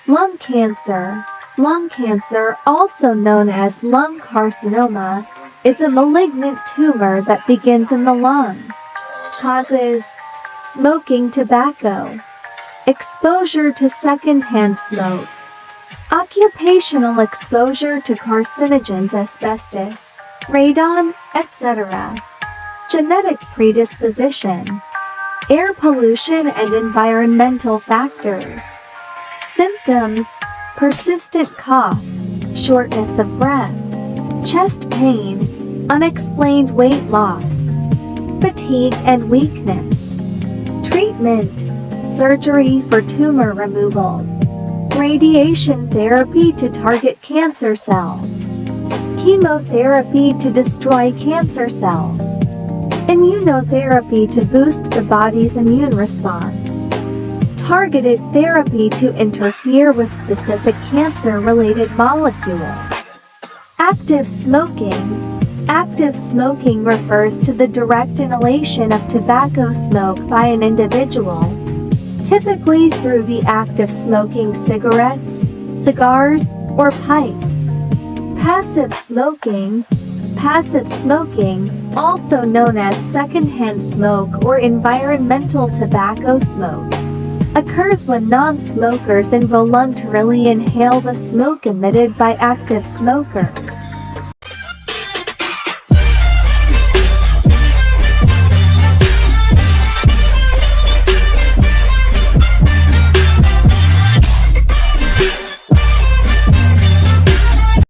Lung cancer. Lung cancer, also known as lung carcinoma, is a malignant tumor that begins in the lung. Causes: smoking tobacco, exposure to secondhand smoke, occupational exposure to carcinogens, asbestos, radon, etc. Genetic predisposition, air pollution and environmental factors. Symptoms: persistent cough, shortness of breath, chest pain, unexplained weight loss, fatigue and weakness. Treatment: surgery for tumor removal, radiation therapy to target cancer cells, chemotherapy to destroy cancer cells, immunotherapy to boost the body's immune response, targeted therapy to interfere with specific cancer-related molecules. Active smoking. Active smoking refers to the direct inhalation of tobacco smoke by an individual, typically through the act of smoking cigarettes, cigars, or pipes. Passive smoking. Passive smoking, also known as secondhand smoke or environmental tobacco smoke, occurs when non-smokers involuntarily inhale the smoke emitted by active smokers.